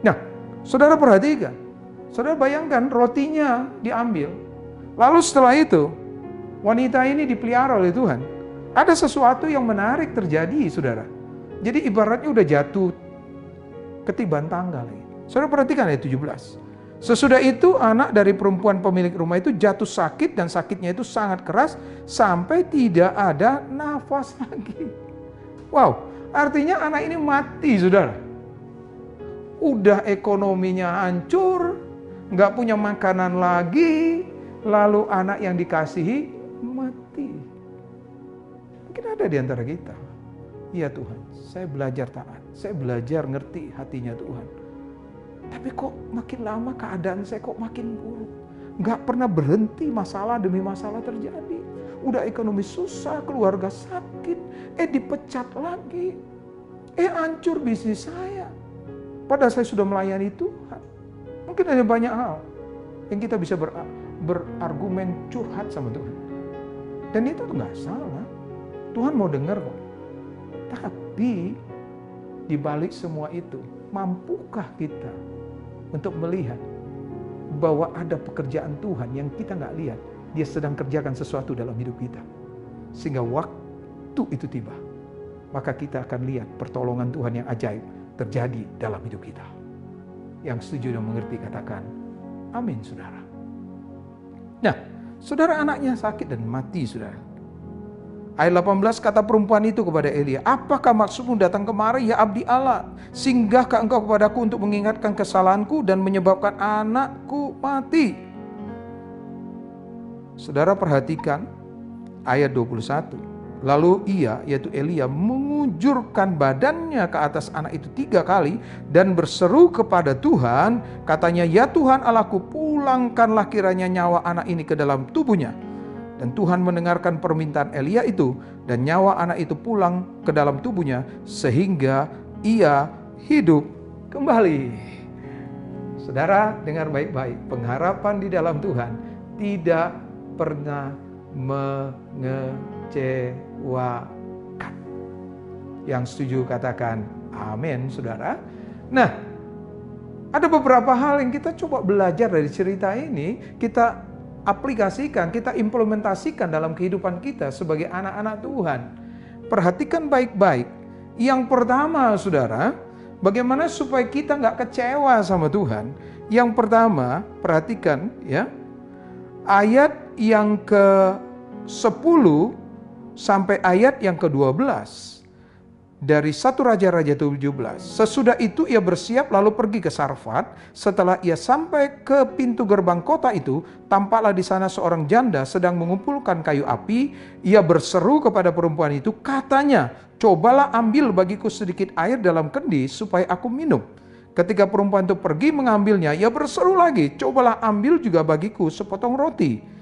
Nah, saudara perhatikan. Saudara bayangkan rotinya diambil. Lalu setelah itu, wanita ini dipelihara oleh Tuhan. Ada sesuatu yang menarik terjadi, saudara. Jadi ibaratnya udah jatuh ketiban tangga lagi. Saudara perhatikan ayat 17. Sesudah itu anak dari perempuan pemilik rumah itu jatuh sakit, dan sakitnya itu sangat keras sampai tidak ada nafas lagi. Wow, artinya anak ini mati, saudara. Udah ekonominya hancur, nggak punya makanan lagi, lalu anak yang dikasihi mati. Mungkin ada di antara kita. Iya Tuhan, saya belajar taat, saya belajar ngerti hatinya Tuhan. Tapi kok makin lama keadaan saya kok makin buruk. Nggak pernah berhenti, masalah demi masalah terjadi. Udah ekonomi susah, keluarga sakit, dipecat lagi. Hancur bisnis saya. Padahal saya sudah melayani Tuhan. Mungkin ada banyak hal yang kita bisa berargumen curhat sama Tuhan. Dan itu nggak salah. Tuhan mau dengar kok. Tapi di balik semua itu, mampukah kita untuk melihat bahwa ada pekerjaan Tuhan yang kita nggak lihat? Dia sedang kerjakan sesuatu dalam hidup kita. Sehingga waktu itu tiba, maka kita akan lihat pertolongan Tuhan yang ajaib terjadi dalam hidup kita. Yang setuju dan mengerti katakan amin, saudara. Nah, saudara, anaknya sakit dan mati, saudara. Ayat 18, kata perempuan itu kepada Elia, apakah maksudmu datang kemari, ya abdi Allah? Singgahkah engkau kepadaku untuk mengingatkan kesalahanku dan menyebabkan anakku mati? Saudara perhatikan ayat 21. Lalu ia, yaitu Elia, mengunjurkan badannya ke atas anak itu 3 kali dan berseru kepada Tuhan, katanya, ya Tuhan Allahku, pulangkanlah kiranya nyawa anak ini ke dalam tubuhnya. Dan Tuhan mendengarkan permintaan Elia itu, dan nyawa anak itu pulang ke dalam tubuhnya sehingga ia hidup kembali. Saudara, dengar baik-baik, pengharapan di dalam Tuhan tidak pernah mengecewakan. Yang setuju katakan amin, saudara. Nah, ada beberapa hal yang kita coba belajar dari cerita ini, kita aplikasikan, kita implementasikan dalam kehidupan kita sebagai anak-anak Tuhan. Perhatikan baik-baik. Yang pertama, saudara, bagaimana supaya kita nggak kecewa sama Tuhan. Yang pertama, perhatikan ya, ayat yang ke-10 sampai ayat yang ke-12. dari 1 Raja-Raja 17. Sesudah itu ia bersiap lalu pergi ke Sarfat. Setelah ia sampai ke pintu gerbang kota itu, tampaklah di sana seorang janda sedang mengumpulkan kayu api. Ia berseru kepada perempuan itu, katanya, cobalah ambil bagiku sedikit air dalam kendi supaya aku minum. Ketika perempuan itu pergi mengambilnya, ia berseru lagi, cobalah ambil juga bagiku sepotong roti.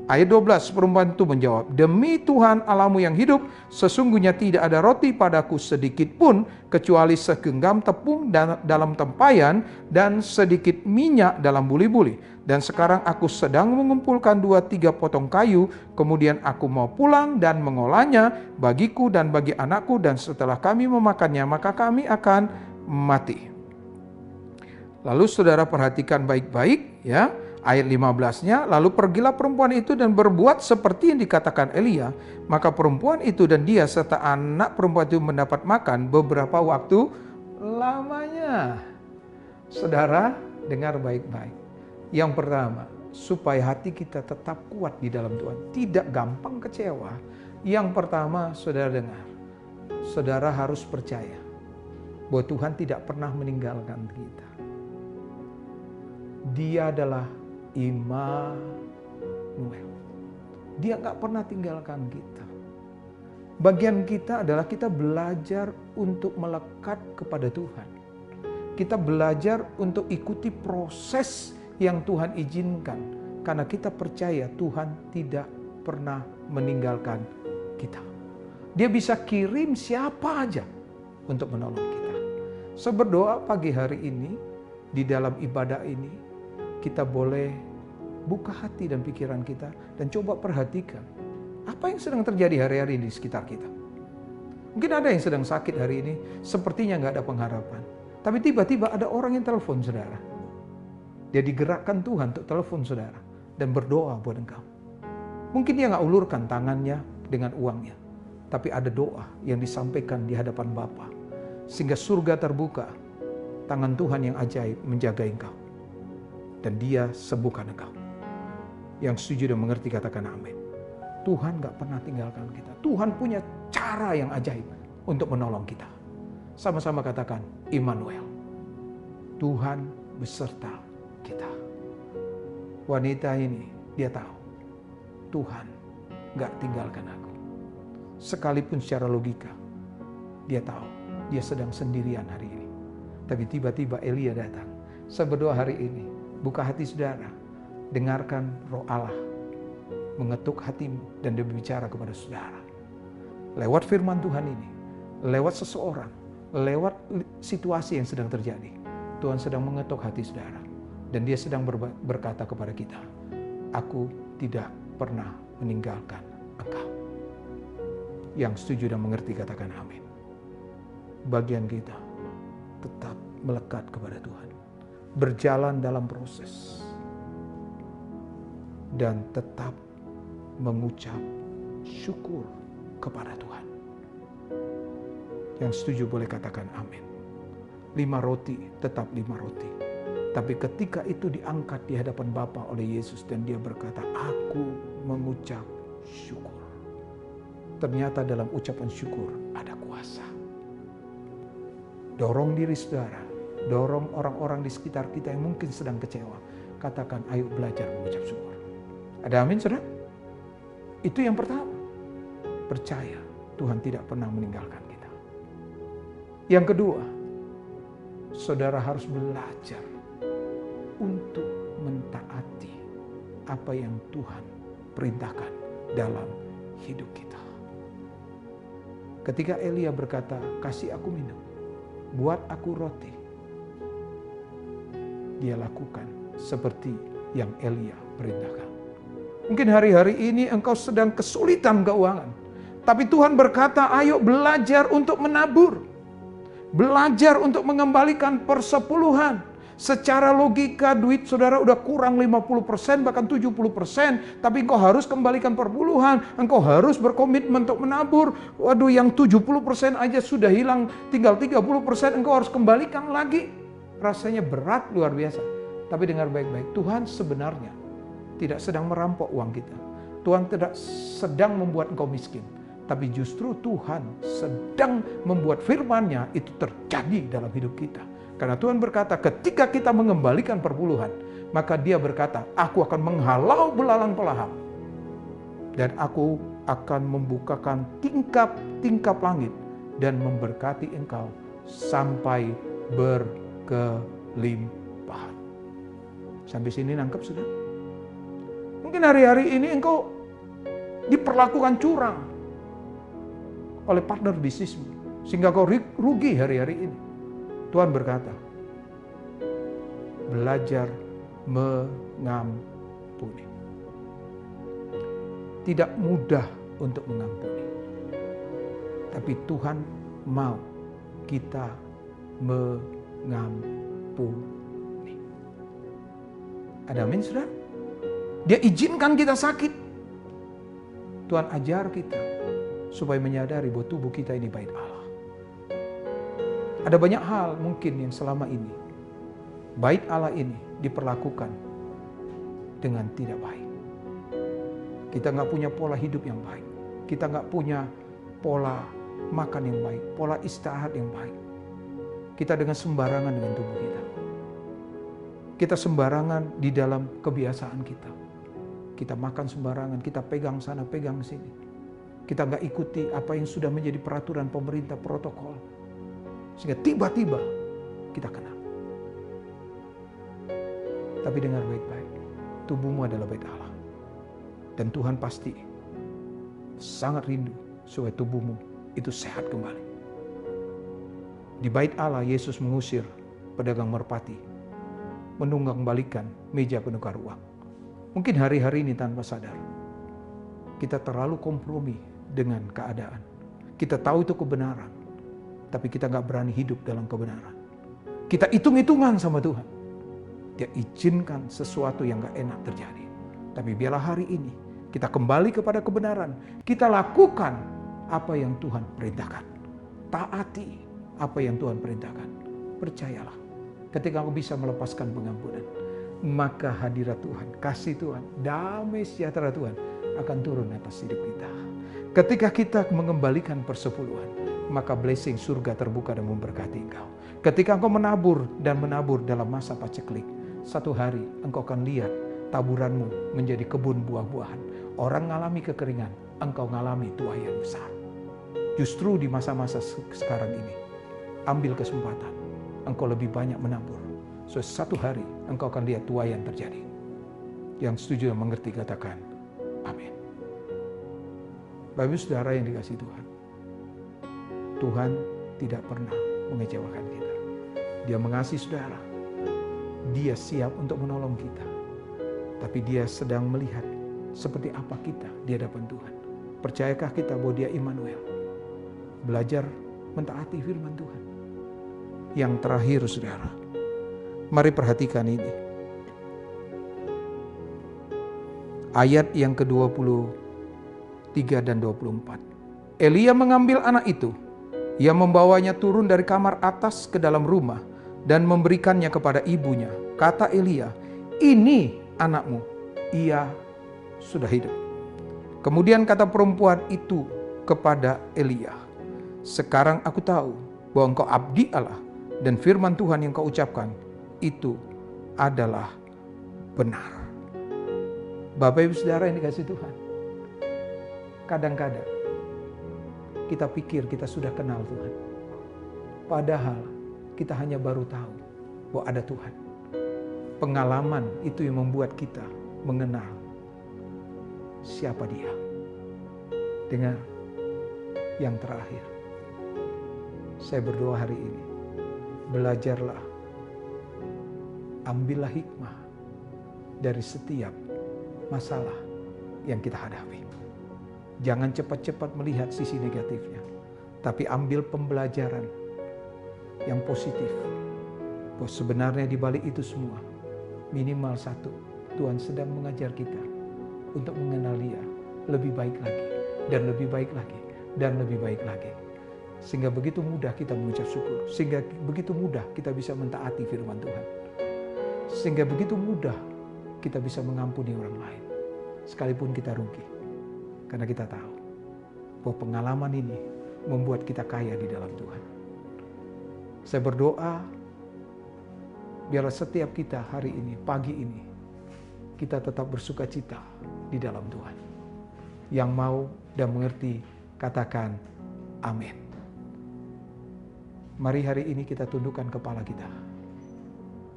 Ayat 12, perempuan itu menjawab, demi Tuhan Allahmu yang hidup, sesungguhnya tidak ada roti padaku sedikit pun, kecuali segenggam tepung dalam tempayan dan sedikit minyak dalam buli-buli. Dan sekarang aku sedang mengumpulkan 2-3 potong kayu, kemudian aku mau pulang dan mengolahnya bagiku dan bagi anakku, dan setelah kami memakannya, maka kami akan mati. Lalu saudara perhatikan baik-baik ya. Ayat 15-nya, lalu pergilah perempuan itu dan berbuat seperti yang dikatakan Elia. Maka perempuan itu dan dia serta anak perempuan itu mendapat makan beberapa waktu lamanya. Saudara, dengar baik-baik. Yang pertama, supaya hati kita tetap kuat di dalam Tuhan, tidak gampang kecewa. Yang pertama, saudara dengar, saudara harus percaya bahwa Tuhan tidak pernah meninggalkan kita. Dia adalah Immanuel. Dia gak pernah tinggalkan kita. Bagian kita adalah kita belajar untuk melekat kepada Tuhan. Kita belajar untuk ikuti proses yang Tuhan izinkan. Karena kita percaya Tuhan tidak pernah meninggalkan kita. Dia bisa kirim siapa aja untuk menolong kita. So berdoa pagi hari ini, di dalam ibadah ini, kita boleh buka hati dan pikiran kita dan coba perhatikan apa yang sedang terjadi hari-hari ini di sekitar kita. Mungkin ada yang sedang sakit hari ini, sepertinya nggak ada pengharapan. Tapi tiba-tiba ada orang yang telepon saudara. Dia digerakkan Tuhan untuk telepon saudara dan berdoa buat engkau. Mungkin dia nggak ulurkan tangannya dengan uangnya, tapi ada doa yang disampaikan di hadapan Bapa, sehingga surga terbuka, tangan Tuhan yang ajaib menjaga engkau. Dan dia sembuhkan engkau. Yang setuju dan mengerti katakan amin. Tuhan gak pernah tinggalkan kita. Tuhan punya cara yang ajaib untuk menolong kita. Sama-sama katakan Immanuel. Tuhan beserta kita. Wanita ini dia tahu Tuhan gak tinggalkan aku. Sekalipun secara logika dia tahu dia sedang sendirian hari ini. Tapi tiba-tiba Elia datang. Saya berdoa hari ini, buka hati saudara, dengarkan Roh Allah mengetuk hatimu dan dia berbicara kepada saudara. Lewat firman Tuhan ini, lewat seseorang, lewat situasi yang sedang terjadi, Tuhan sedang mengetuk hati saudara. Dan dia sedang berkata kepada kita, aku tidak pernah meninggalkan engkau. Yang setuju dan mengerti katakan amin. Bagian kita tetap melekat kepada Tuhan. Berjalan dalam proses dan tetap mengucap syukur kepada Tuhan. Yang setuju boleh katakan amin. 5 roti tetap 5 roti. Tapi ketika itu diangkat di hadapan Bapa oleh Yesus dan dia berkata, aku mengucap syukur. Ternyata dalam ucapan syukur ada kuasa. Dorong diri saudara. Dorong orang-orang di sekitar kita yang mungkin sedang kecewa. Katakan, ayo belajar mengucap syukur. Ada amin, saudara? Itu yang pertama. Percaya Tuhan tidak pernah meninggalkan kita. Yang kedua, saudara harus belajar untuk mentaati apa yang Tuhan perintahkan dalam hidup kita. Ketika Elia berkata, kasih aku minum, buat aku roti, dia lakukan seperti yang Elia perintahkan. Mungkin hari-hari ini engkau sedang kesulitan keuangan. Tapi Tuhan berkata, ayo belajar untuk menabur. Belajar untuk mengembalikan persepuluhan. Secara logika duit saudara udah kurang 50%, bahkan 70%. Tapi engkau harus kembalikan perpuluhan. Engkau harus berkomitmen untuk menabur. Waduh, yang 70% aja sudah hilang. Tinggal 30% engkau harus kembalikan lagi. Rasanya berat luar biasa. Tapi dengar baik-baik, Tuhan sebenarnya tidak sedang merampok uang kita. Tuhan tidak sedang membuat engkau miskin. Tapi justru Tuhan sedang membuat firman-Nya itu terjadi dalam hidup kita. Karena Tuhan berkata, ketika kita mengembalikan perpuluhan, maka Dia berkata, aku akan menghalau belalang pelahap. Dan aku akan membukakan tingkap-tingkap langit dan memberkati engkau sampai berkelimpahan. Sampai sini nangkep sudah? Mungkin hari-hari ini engkau diperlakukan curang oleh partner bisnismu, sehingga kau rugi hari-hari ini. Tuhan berkata, belajar mengampuni. Tidak mudah untuk mengampuni, tapi Tuhan mau kita mengampuni. Ada amin, saudara? Dia izinkan kita sakit. Tuhan ajar kita supaya menyadari bahwa tubuh kita ini bait Allah. Ada banyak hal mungkin yang selama ini bait Allah ini diperlakukan dengan tidak baik. Kita nggak punya pola hidup yang baik. Kita nggak punya pola makan yang baik, pola istirahat yang baik. Kita dengan sembarangan dengan tubuh kita. Kita sembarangan di dalam kebiasaan kita. Kita makan sembarangan, kita pegang sana, pegang sini. Kita nggak ikuti apa yang sudah menjadi peraturan pemerintah, protokol. Sehingga tiba-tiba kita kena. Tapi dengar baik-baik, tubuhmu adalah bait Allah. Dan Tuhan pasti sangat rindu supaya tubuhmu itu sehat kembali. Di bait Allah, Yesus mengusir pedagang merpati, menunggang balikan meja penukar uang. Mungkin hari-hari ini tanpa sadar, kita terlalu kompromi dengan keadaan. Kita tahu itu kebenaran, tapi kita gak berani hidup dalam kebenaran. Kita hitung-hitungan sama Tuhan. Dia izinkan sesuatu yang gak enak terjadi. Tapi biarlah hari ini kita kembali kepada kebenaran. Kita lakukan apa yang Tuhan perintahkan. Taati apa yang Tuhan perintahkan. Percayalah, ketika engkau bisa melepaskan pengampunan, maka hadirat Tuhan, kasih Tuhan, damai sejahtera Tuhan akan turun atas hidup kita. Ketika kita mengembalikan persepuluhan, maka blessing surga terbuka dan memberkati engkau. Ketika engkau menabur dan menabur dalam masa paceklik, satu hari engkau akan lihat taburanmu menjadi kebun buah-buahan. Orang ngalami kekeringan, engkau ngalami tuaian besar. Justru di masa-masa sekarang ini, ambil kesempatan, engkau lebih banyak menabur. So, satu hari engkau akan lihat tuaian terjadi. Yang setuju dan mengerti katakan, amin. Bapak Ibu Saudara yang dikasihi Tuhan, Tuhan tidak pernah mengecewakan kita. Dia mengasihi saudara. Dia siap untuk menolong kita. Tapi Dia sedang melihat seperti apa kita di hadapan Tuhan. Percayakah kita bahwa Dia Immanuel? Belajar mentaati firman Tuhan. Yang terakhir saudara, mari perhatikan ini. Ayat yang ke-23 dan 24. Elia mengambil anak itu. Ia membawanya turun dari kamar atas ke dalam rumah dan memberikannya kepada ibunya. Kata Elia, ini anakmu, ia sudah hidup. Kemudian kata perempuan itu kepada Elia, sekarang aku tahu bahwa engkau abdi Allah dan firman Tuhan yang kau ucapkan itu adalah benar. Bapak Ibu Saudara yang dikasihi Tuhan, kadang-kadang kita pikir kita sudah kenal Tuhan. Padahal kita hanya baru tahu bahwa ada Tuhan. Pengalaman itu yang membuat kita mengenal siapa Dia. Dengar, yang terakhir, saya berdoa hari ini, belajarlah, ambillah hikmah dari setiap masalah yang kita hadapi. Jangan cepat-cepat melihat sisi negatifnya, tapi ambil pembelajaran yang positif. Bahwa sebenarnya di balik itu semua, minimal satu, Tuhan sedang mengajar kita untuk mengenal Dia lebih baik lagi, dan lebih baik lagi, dan lebih baik lagi. Sehingga begitu mudah kita mengucap syukur, sehingga begitu mudah kita bisa mentaati firman Tuhan. Sehingga begitu mudah kita bisa mengampuni orang lain, sekalipun kita rugi. Karena kita tahu bahwa pengalaman ini membuat kita kaya di dalam Tuhan. Saya berdoa, biarlah setiap kita hari ini, pagi ini, kita tetap bersuka cita di dalam Tuhan. Yang mau dan mengerti, katakan amin. Mari hari ini kita tundukkan kepala kita.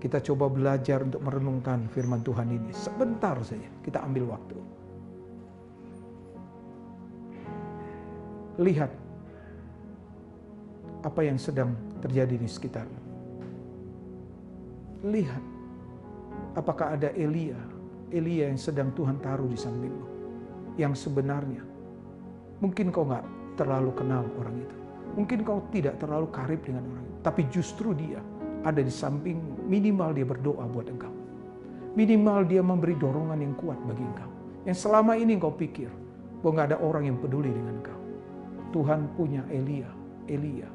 Kita coba belajar untuk merenungkan firman Tuhan ini. Sebentar saja, kita ambil waktu. Lihat apa yang sedang terjadi di sekitarmu. Lihat apakah ada Elia yang sedang Tuhan taruh di sampingmu. Yang sebenarnya mungkin kau gak terlalu kenal orang itu. Mungkin kau tidak terlalu karib dengan orang itu. Tapi justru dia ada di sampingmu. Minimal dia berdoa buat engkau. Minimal dia memberi dorongan yang kuat bagi engkau. Yang selama ini engkau pikir bahwa gak ada orang yang peduli dengan engkau. Tuhan punya Elia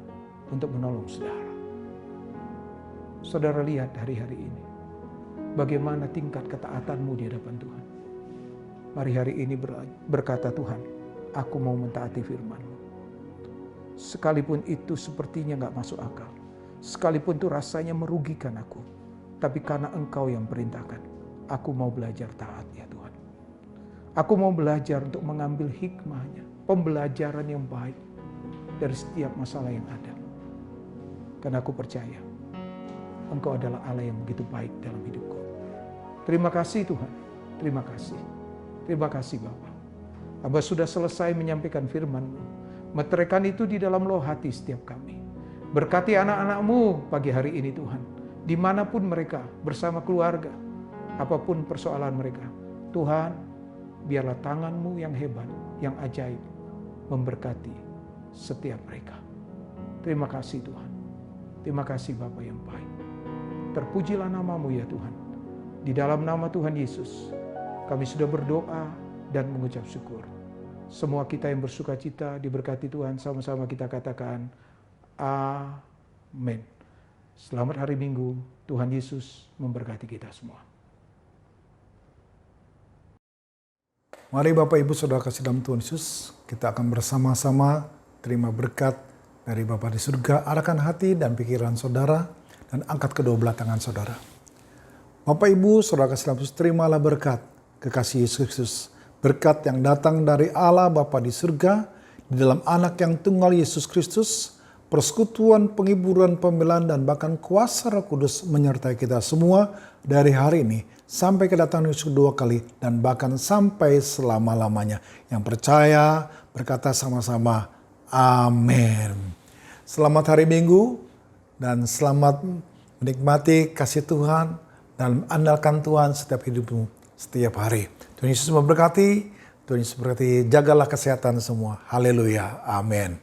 untuk menolong saudara. Saudara lihat hari-hari ini bagaimana tingkat ketaatanmu di hadapan Tuhan. Mari hari ini berkata, Tuhan, aku mau mentaati firman-Mu. Sekalipun itu sepertinya gak masuk akal. Sekalipun itu rasanya merugikan aku. Tapi karena Engkau yang perintahkan, aku mau belajar taat ya Tuhan. Aku mau belajar untuk mengambil hikmahnya, pembelajaran yang baik dari setiap masalah yang ada. Karena aku percaya Engkau adalah Allah yang begitu baik dalam hidupku. Terima kasih Tuhan, terima kasih. Terima kasih Bapa. Hamba sudah selesai menyampaikan firman-Mu. Meteraikan itu di dalam loh hati setiap kami. Berkati anak-anak-Mu pagi hari ini Tuhan. Dimanapun mereka bersama keluarga. Apapun persoalan mereka. Tuhan, biarlah tangan-Mu yang hebat, yang ajaib memberkati setiap mereka. Terima kasih Tuhan. Terima kasih Bapa yang baik. Terpujilah nama-Mu ya Tuhan. Di dalam nama Tuhan Yesus, kami sudah berdoa dan mengucap syukur. Semua kita yang bersuka cita diberkati Tuhan, sama-sama kita katakan amin. Selamat hari Minggu, Tuhan Yesus memberkati kita semua. Mari Bapak Ibu Saudara kasih dalam Tuhan Yesus, kita akan bersama-sama terima berkat dari Bapa di surga, arahkan hati dan pikiran saudara, dan angkat kedua belah tangan saudara. Bapak Ibu Saudara kasih dalam Yesus, terimalah berkat kekasih Yesus Kristus. Berkat yang datang dari Allah Bapa di surga, di dalam anak yang tunggal Yesus Kristus, persekutuan, penghiburan, pembelaan, dan bahkan kuasa Roh Kudus menyertai kita semua dari hari ini sampai kedatangan Yesus kedua kali dan bahkan sampai selama-lamanya. Yang percaya berkata sama-sama amin. Selamat hari Minggu dan selamat menikmati kasih Tuhan dan andalkan Tuhan setiap hidupmu, setiap hari. Tuhan Yesus memberkati, Tuhan Yesus memberkati, jagalah kesehatan semua. Haleluya, amin.